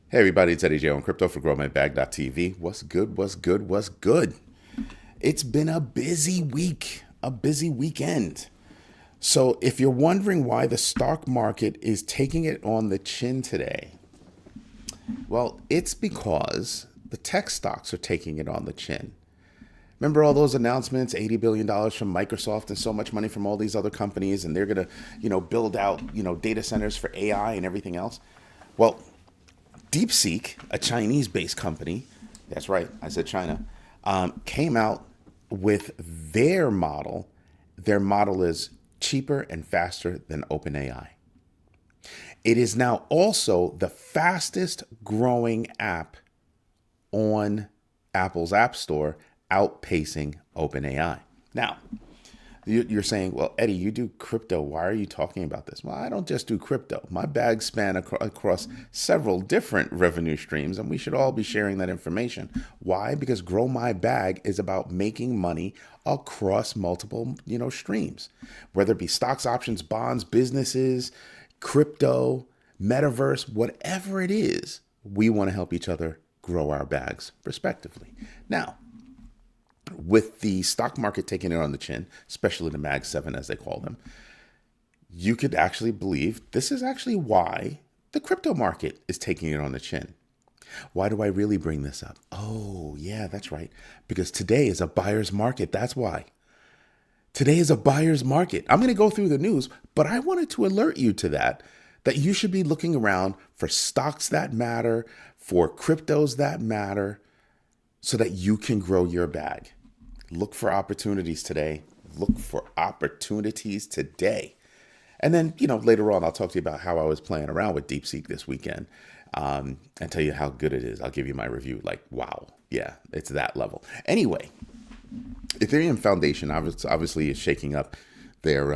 Hey everybody, it's Eddie J on Crypto for GrowMyBag.tv. What's good? What's good? What's good? It's been a busy week, a busy weekend. So if you're wondering why the stock market is taking it on the chin today, well, it's because the tech stocks are taking it on the chin. Remember all those announcements, $80 billion from Microsoft and so much money from all these other companies, and they're going to, build out, data centers for AI and everything else? Well, DeepSeek, a Chinese-based company, that's right, I said China, came out with their model. Their model is cheaper and faster than OpenAI. It is now also the fastest growing app on Apple's App Store, outpacing OpenAI. Now, you're saying, well, Eddie, you do crypto. Why are you talking about this? Well, I don't just do crypto. My bags span across several different revenue streams, and we should all be sharing that information. Why? Because Grow My Bag is about making money across multiple, streams, whether it be stocks, options, bonds, businesses, crypto, metaverse, whatever it is. We want to help each other grow our bags respectively. Now, with the stock market taking it on the chin, especially the Mag 7 as they call them, you could actually believe this is actually why the crypto market is taking it on the chin. Why do I really bring this up? Oh, yeah, that's right. Because today is a buyer's market. That's why. Today is a buyer's market. I'm going to go through the news, but I wanted to alert you to that you should be looking around for stocks that matter, for cryptos that matter, so that you can grow your bag. Look for opportunities today. Look for opportunities today. And then, later on, I'll talk to you about how I was playing around with DeepSeek this weekend and tell you how good it is. I'll give you my review. Like, wow. Yeah, it's that level. Anyway, Ethereum Foundation obviously is shaking up their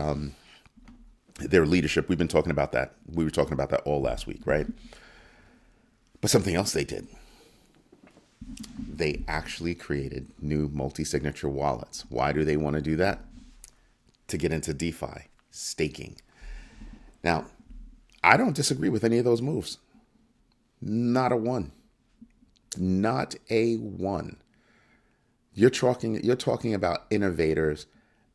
leadership. We've been talking about that. We were talking about that all last week, right? But something else they did. They actually created new multi-signature wallets. Why do they want to do that? To get into DeFi, staking. Now, I don't disagree with any of those moves. Not a one. Not a one. You're talking about innovators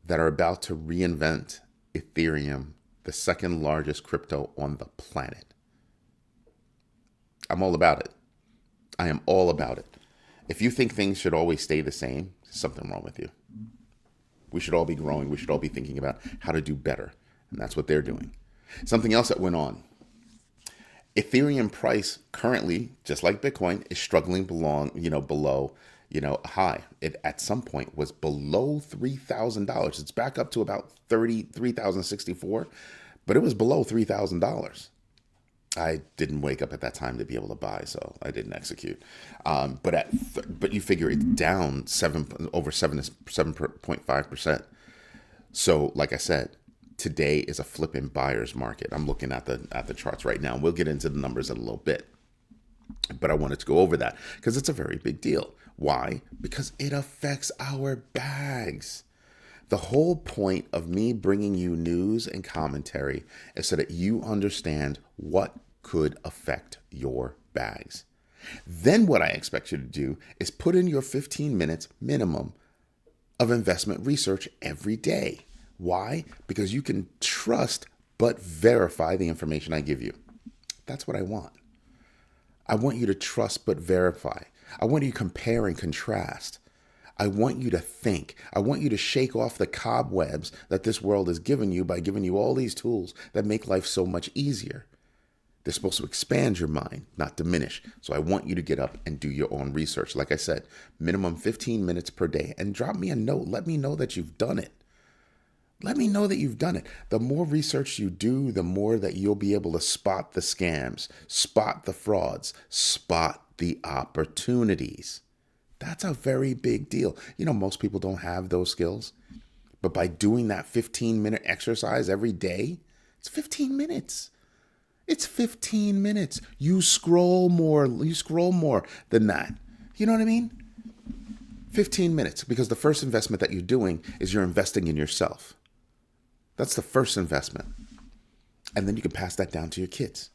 that are about to reinvent Ethereum, the second largest crypto on the planet. I'm all about it. I am all about it. If you think things should always stay the same, there's something wrong with you. We should all be growing. We should all be thinking about how to do better. And that's what they're doing. Something else that went on. Ethereum price currently, just like Bitcoin, is struggling below a high. It at some point was below $3,000. It's back up to about $3,064, but it was below $3,000. I didn't wake up at that time to be able to buy, so I didn't execute. But you figure it's down 7.5%. So, like I said, today is a flipping buyer's market. I'm looking at the charts right now. We'll get into the numbers in a little bit, but I wanted to go over that because it's a very big deal. Why? Because it affects our bags. The whole point of me bringing you news and commentary is so that you understand what could affect your bags. Then what I expect you to do is put in your 15 minutes minimum of investment research every day. Why? Because you can trust but verify the information I give you. That's what I want. I want you to trust but verify. I want you to compare and contrast. I want you to think. I want you to shake off the cobwebs that this world has given you by giving you all these tools that make life so much easier. They're supposed to expand your mind, not diminish. So I want you to get up and do your own research. Like I said, minimum 15 minutes per day. And drop me a note. Let me know that you've done it. Let me know that you've done it. The more research you do, the more that you'll be able to spot the scams, spot the frauds, spot the opportunities. That's a very big deal. Most people don't have those skills. But by doing that 15-minute exercise every day, it's 15 minutes. It's 15 minutes. You scroll more than that. You know what I mean? 15 minutes, because the first investment that you're doing is you're investing in yourself. That's the first investment. And then you can pass that down to your kids.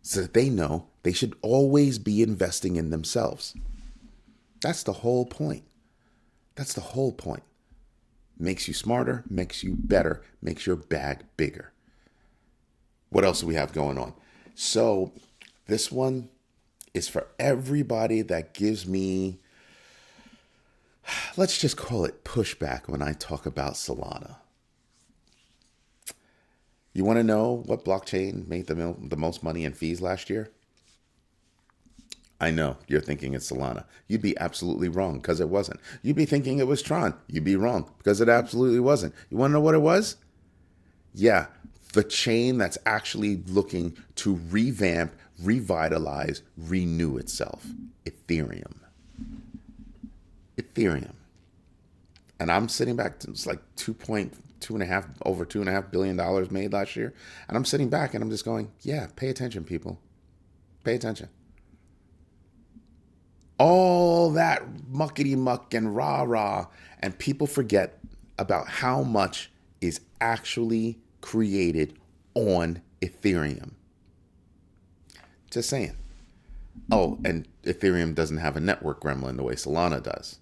so that they know they should always be investing in themselves. That's the whole point. That's the whole point. Makes you smarter, makes you better, makes your bag bigger. What else do we have going on? So this one is for everybody that gives me, let's just call it pushback when I talk about Solana. You want to know what blockchain made the most money in fees last year? I know you're thinking it's Solana. You'd be absolutely wrong because it wasn't. You'd be thinking it was Tron. You'd be wrong because it absolutely wasn't. You want to know what it was? Yeah, the chain that's actually looking to revamp, revitalize, renew itself. Ethereum. Ethereum. And I'm sitting back, it's like over $2.5 billion made last year. And I'm sitting back and I'm just going, yeah, pay attention, people. Pay attention. All that muckety muck and rah rah, and people forget about how much is actually created on Ethereum. Just saying. Oh, and Ethereum doesn't have a network gremlin the way Solana does.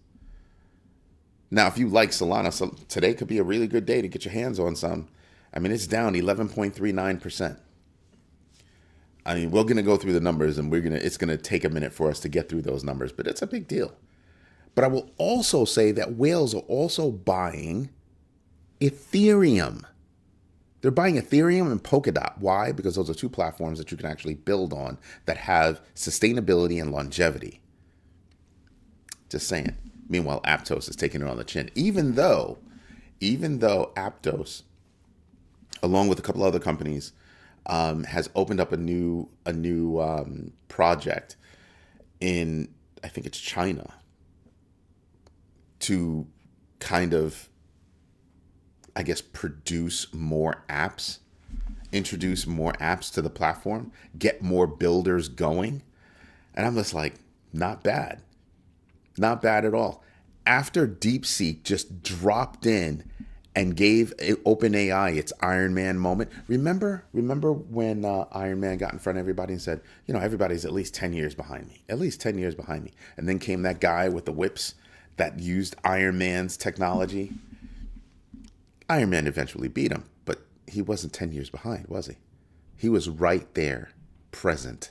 Now, if you like Solana, so today could be a really good day to get your hands on some. I mean, it's down 11.39%. I mean, we're going to go through the numbers and it's going to take a minute for us to get through those numbers, but it's a big deal. But I will also say that whales are also buying Ethereum. They're buying Ethereum and Polkadot. Why? Because those are two platforms that you can actually build on that have sustainability and longevity. Just saying. Meanwhile, Aptos is taking it on the chin. Even though Aptos, along with a couple other companies, has opened up a new project in, I think it's China, to kind of, I guess, produce more apps, introduce more apps to the platform, get more builders going. And I'm just like, not bad. Not bad at all. After DeepSeek just dropped in and gave OpenAI its Iron Man moment. Remember when Iron Man got in front of everybody and said, everybody's at least 10 years behind me. At least 10 years behind me. And then came that guy with the whips that used Iron Man's technology. Iron Man eventually beat him, but he wasn't 10 years behind, was he? He was right there, present.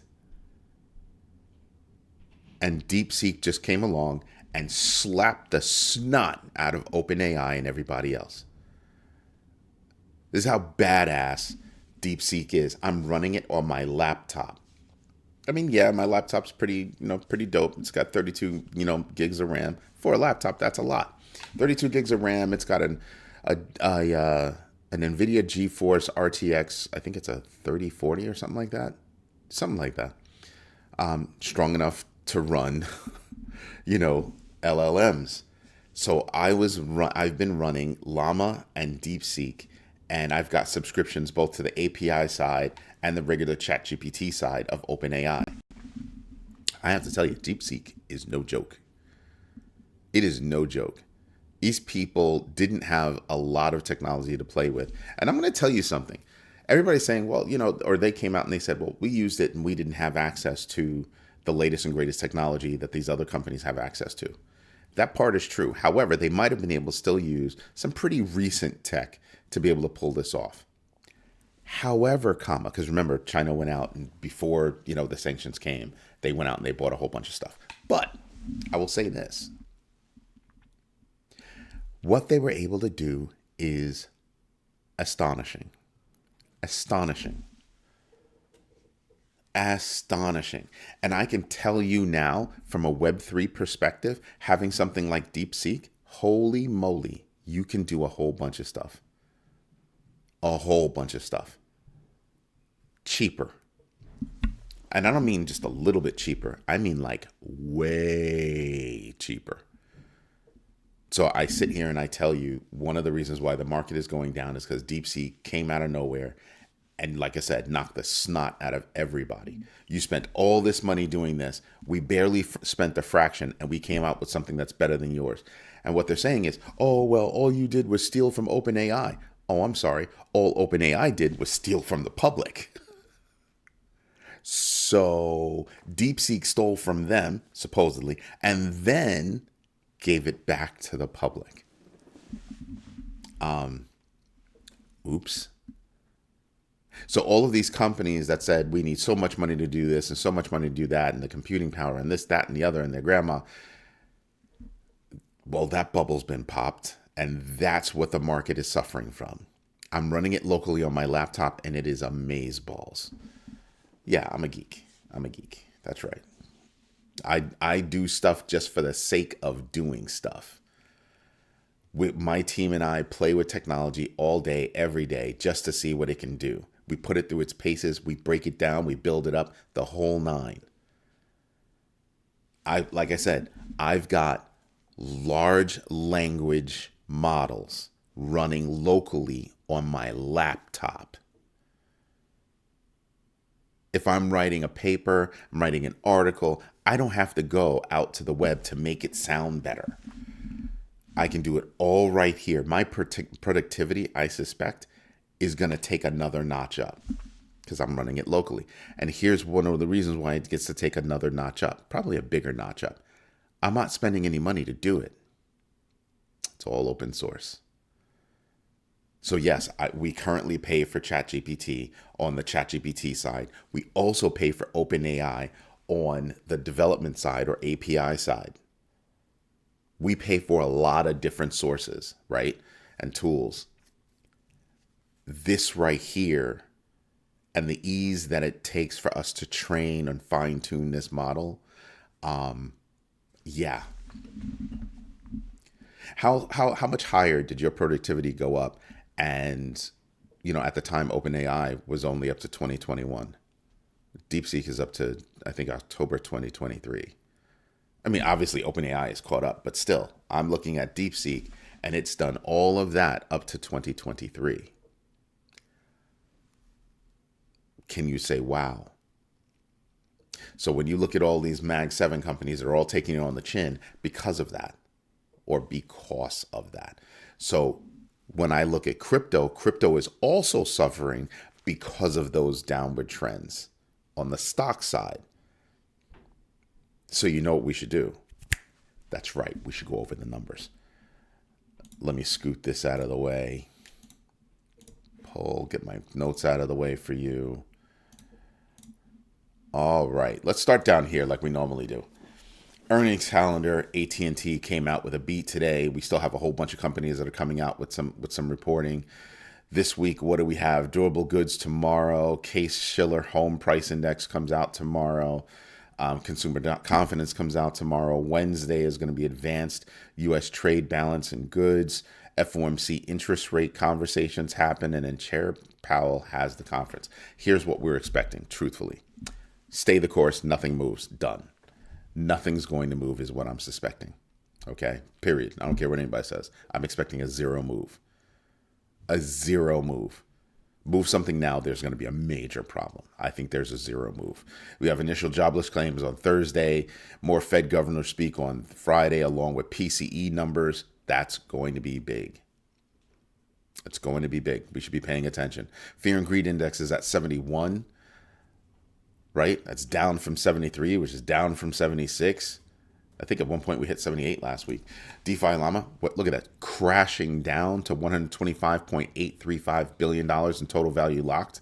And DeepSeek just came along and slapped the snot out of OpenAI and everybody else. This is how badass DeepSeek is. I'm running it on my laptop. I mean, yeah, my laptop's pretty dope. It's got 32, gigs of RAM. For a laptop, that's a lot. 32 gigs of RAM. It's got an NVIDIA GeForce RTX. I think it's a 3040 or something like that. Strong enough to run, LLMs. So I've been running Llama and DeepSeek, and I've got subscriptions both to the API side and the regular ChatGPT side of OpenAI. I have to tell you, DeepSeek is no joke. It is no joke. These people didn't have a lot of technology to play with. And I'm going to tell you something. Everybody's saying, well, or they came out and they said, well, we used it and we didn't have access to the latest and greatest technology that these other companies have access to. That part is true. However, they might have been able to still use some pretty recent tech to be able to pull this off. However, because remember, China went out and before, the sanctions came, they went out and they bought a whole bunch of stuff. But I will say this. What they were able to do is astonishing. Astonishing. And I can tell you now, from a Web3 perspective, having something like DeepSeek, holy moly, you can do a whole bunch of stuff. A whole bunch of stuff. Cheaper. And I don't mean just a little bit cheaper. I mean like way cheaper. So I sit here and I tell you, one of the reasons why the market is going down is because DeepSeek came out of nowhere and, like I said, knocked the snot out of everybody. You spent all this money doing this. We barely spent a fraction, and we came out with something that's better than yours. And what they're saying is, oh, well, all you did was steal from OpenAI. Oh, I'm sorry. All OpenAI did was steal from the public. So DeepSeek stole from them, supposedly, and then gave it back to the public. Oops. So all of these companies that said we need so much money to do this and so much money to do that, and the computing power and this, that, and the other, and their grandma, well, that bubble's been popped, and that's what the market is suffering from. I'm running it locally on my laptop, and it is amazeballs. Yeah, I'm a geek. That's right. I do stuff just for the sake of doing stuff. My team and I play with technology all day, every day, just to see what it can do. We put it through its paces, we break it down, we build it up, the whole nine. Like I said, I've got large language models running locally on my laptop. If I'm writing a paper, I'm writing an article, I don't have to go out to the web to make it sound better. I can do it all right here. My productivity, I suspect, is going to take another notch up because I'm running it locally. And here's one of the reasons why it gets to take another notch up, probably a bigger notch up. I'm not spending any money to do it. It's all open source. So yes, we currently pay for ChatGPT on the ChatGPT side. We also pay for OpenAI on the development side or API side. We pay for a lot of different sources, right? And tools. This right here and the ease that it takes for us to train and fine tune this model. Yeah. How much higher did your productivity go up? And, at the time, OpenAI was only up to 2021. DeepSeek is up to, I think, October 2023. I mean, obviously, OpenAI is caught up, but still, I'm looking at DeepSeek, and it's done all of that up to 2023. Can you say, wow? So when you look at all these Mag 7 companies, they're all taking it on the chin because of that, or because of that. So when I look at crypto is also suffering because of those downward trends on the stock side. So you know what we should do? That's right. We should go over the numbers. Let me scoot this out of the way. Get my notes out of the way for you. All right. Let's start down here like we normally do. Earnings calendar, AT&T came out with a beat today. We still have a whole bunch of companies that are coming out with some reporting. This week, what do we have? Durable goods tomorrow. Case-Shiller Home Price Index comes out tomorrow. Consumer confidence comes out tomorrow. Wednesday is going to be advanced U.S. trade balance and goods. FOMC interest rate conversations happen, and then Chair Powell has the conference. Here's what we're expecting, truthfully. Stay the course. Nothing moves. Done. Nothing's going to move is what I'm suspecting. Okay? Period. I don't care what anybody says. I'm expecting a zero move. A zero move. Move something now, there's going to be a major problem. I think there's a zero move. We have initial jobless claims on Thursday. More Fed governors speak on Friday, along with PCE numbers. That's going to be big. It's going to be big. We should be paying attention. Fear and greed index is at 71. Right? That's down from 73, which is down from 76. I think at one point we hit 78 last week. DeFi Llama, look at that, crashing down to $125.835 billion in total value locked.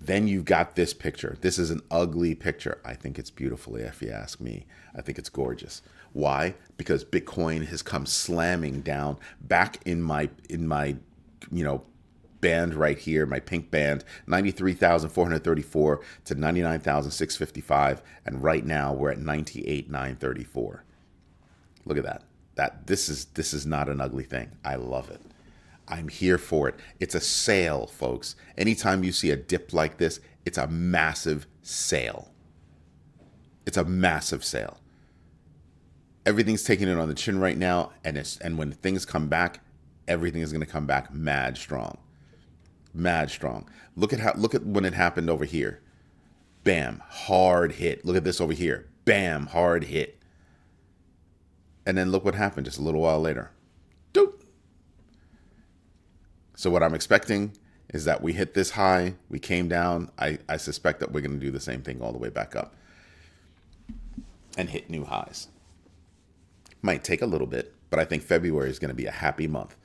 Then you've got this picture. This is an ugly picture. I think it's beautiful, if you ask me. I think it's gorgeous. Why? Because Bitcoin has come slamming down back in my band right here, my pink band, 93,434 to 99,655, and right now we're at 98,934. Look at that. This is not an ugly thing. I love it. I'm here for it. It's a sale, folks. Anytime you see a dip like this, it's a massive sale. It's a massive sale. Everything's taking it on the chin right now, and when things come back, everything is going to come back mad strong. Mad strong. Look at when it happened over here. Bam, hard hit. Look at this over here. Bam, hard hit. And then look what happened just a little while later. Doop. So what I'm expecting is that we hit this high, we came down. I suspect that we're going to do the same thing all the way back up and hit new highs. Might take a little bit, but I think February is going to be a happy month.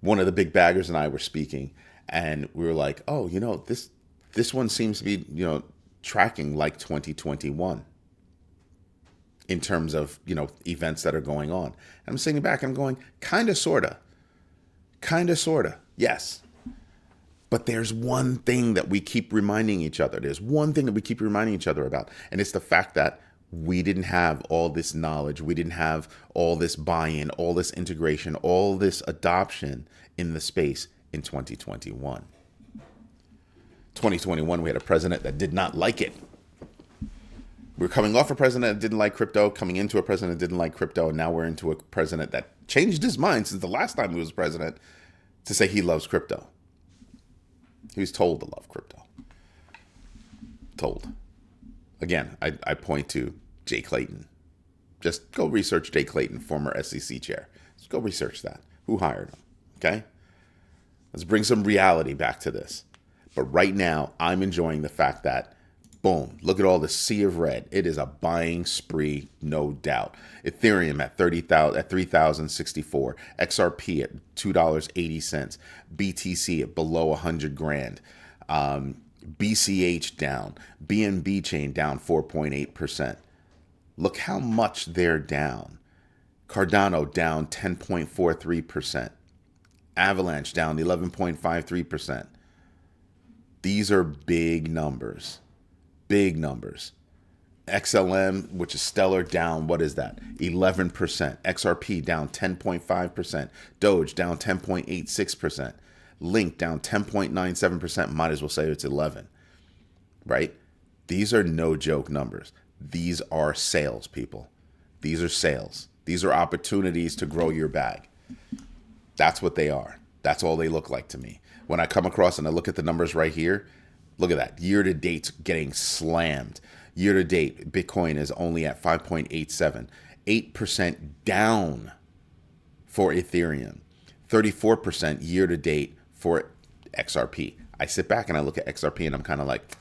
One of the big baggers and I were speaking, and we were like, oh, this one seems to be, tracking like 2021 in terms of, events that are going on. And I'm sitting back and I'm going, kind of, sort of, yes. But there's one thing that we keep reminding each other. There's one thing that we keep reminding each other about. And it's the fact that we didn't have all this knowledge. We didn't have all this buy-in, all this integration, all this adoption in the space in 2021. 2021, we had a president that did not like it. We're coming off a president that didn't like crypto, coming into a president that didn't like crypto, and now we're into a president that changed his mind since the last time he was president to say he loves crypto. He was told to love crypto. Told. Again, I point to Jay Clayton. Just go research Jay Clayton, former SEC chair. Just go research that. Who hired him? Okay? Let's bring some reality back to this. But right now, I'm enjoying the fact that, boom, look at all the sea of red. It is a buying spree, no doubt. Ethereum at 3,064, XRP at $2.80, BTC at below 100 grand, BCH down, BNB chain down 4.8%. Look how much they're down. Cardano down 10.43%. Avalanche down 11.53%. These are big numbers. Big numbers. XLM, which is Stellar, down, what is that? 11%. XRP down 10.5%. Doge down 10.86%. Link down 10.97%. Might as well say it's 11. Right? These are no joke numbers. These are sales, people. These are sales. These are opportunities to grow your bag. That's what they are. That's all they look like to me. When I come across and I look at the numbers right here, look at that. Year to date's getting slammed. Year to date, Bitcoin is only at 5.87, 8% down for Ethereum, 34% year to date for XRP. I sit back and I look at XRP and I'm kind of like,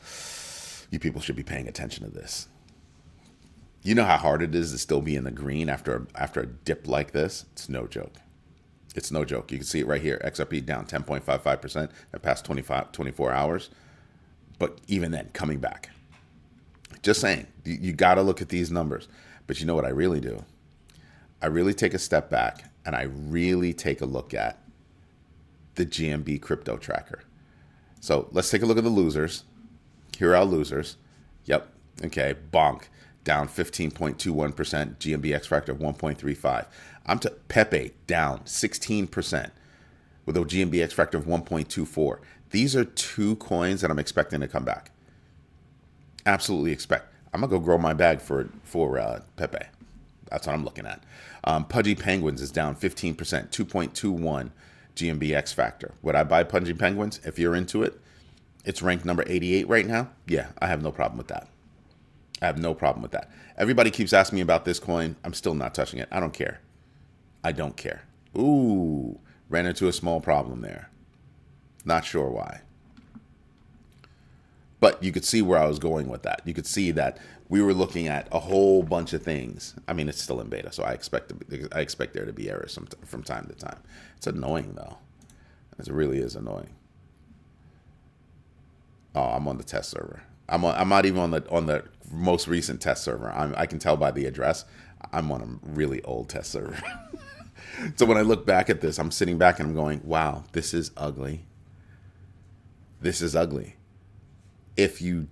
you people should be paying attention to this. You know how hard it is to still be in the green after a dip like this? It's no joke. It's no joke. You can see it right here. XRP down 10.55% the past 24 hours. But even then, coming back. Just saying, you got to look at these numbers. But you know what I really do? I really take a step back and I really take a look at the GMB crypto tracker. So let's take a look at the losers. Here are our losers. Yep. Okay. Bonk. Down 15.21%. GMB X factor of 1.35. I'm to Pepe down 16% with a GMB X factor of 1.24. These are two coins that I'm expecting to come back. Absolutely expect. I'm going to go grow my bag for Pepe. That's what I'm looking at. Pudgy Penguins is down 15%, 2.21 GMB X factor. Would I buy Pudgy Penguins? If you're into it, it's ranked number 88 right now. Yeah, I have no problem with that. I have no problem with that. Everybody keeps asking me about this coin. I'm still not touching it. I don't care. I don't care. Ooh, ran into a small problem there. Not sure why. But you could see where I was going with that. You could see that we were looking at a whole bunch of things. I mean, it's still in beta, so I expect there to be errors from time to time. It's annoying, though. It really is annoying. Oh, I'm on the test server. I'm not even on the most recent test server. I can tell by the address. I'm on a really old test server. So when I look back at this, I'm sitting back and I'm going, wow, this is ugly. This is ugly. If you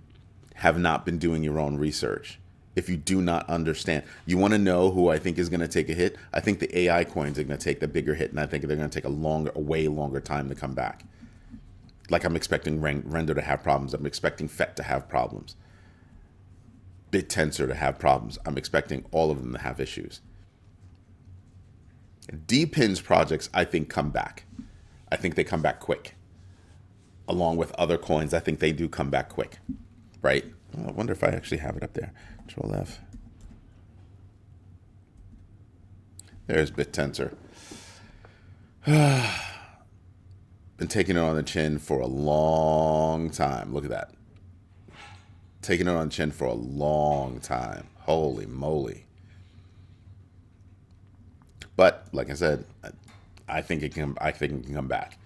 have not been doing your own research, if you do not understand, you want to know who I think is going to take a hit? I think the AI coins are going to take the bigger hit, and I think they're going to take a way longer time to come back. Like I'm expecting Render to have problems. I'm expecting FET to have problems. BitTensor to have problems. I'm expecting all of them to have issues. DPIN's projects, I think, come back. I think they come back quick. Along with other coins, I think they do come back quick. Right? Well, I wonder if I actually have it up there. Control F. There's BitTensor. Been taking it on the chin for a long time. Look at that. Taking it on the chin for a long time. Holy moly. But like I said, I think it can come back.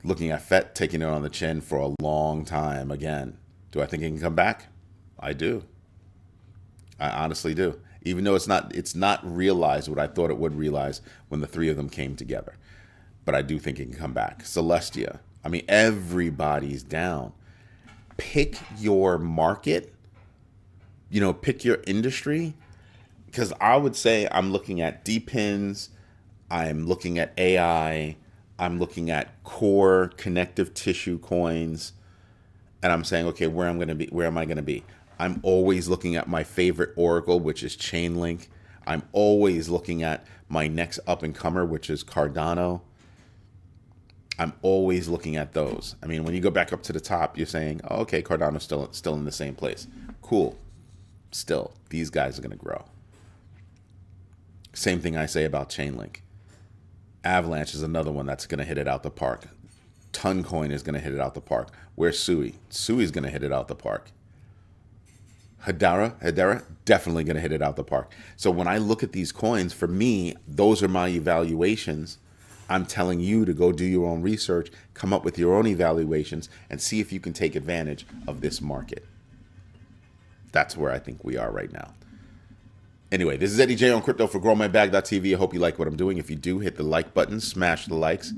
Looking at FET taking it on the chin for a long time again. Do I think it can come back? I do. I honestly do. Even though it's not realized what I thought it would realize when the three of them came together. But I do think it can come back. Celestia. I mean, everybody's down. Pick your market. Pick your industry. Because I would say I'm looking at DPINs. I'm looking at AI. I'm looking at core connective tissue coins. And I'm saying, okay, where am I going to be? I'm always looking at my favorite Oracle, which is Chainlink. I'm always looking at my next up-and-comer, which is Cardano. I'm always looking at those. I mean, when you go back up to the top, you're saying, oh, okay, Cardano's still in the same place. Cool. Still, these guys are going to grow. Same thing I say about Chainlink. Avalanche is another one that's going to hit it out the park. Toncoin is going to hit it out the park. Where's Sui? Sui's going to hit it out the park. Hedera, definitely going to hit it out the park. So when I look at these coins, for me, those are my evaluations. I'm telling you to go do your own research, come up with your own evaluations, and see if you can take advantage of this market. That's where I think we are right now. Anyway, this is Eddie J on crypto for growmybag.tv. I hope you like what I'm doing. If you do, hit the like button, smash the likes.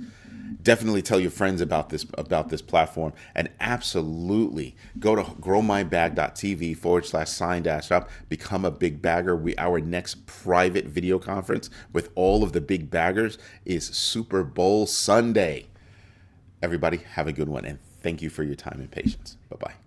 Definitely tell your friends about this platform, and absolutely go to growmybag.tv/sign-up, become a big bagger. Our next private video conference with all of the big baggers is Super Bowl Sunday. Everybody have a good one, and thank you for your time and patience. Bye-bye.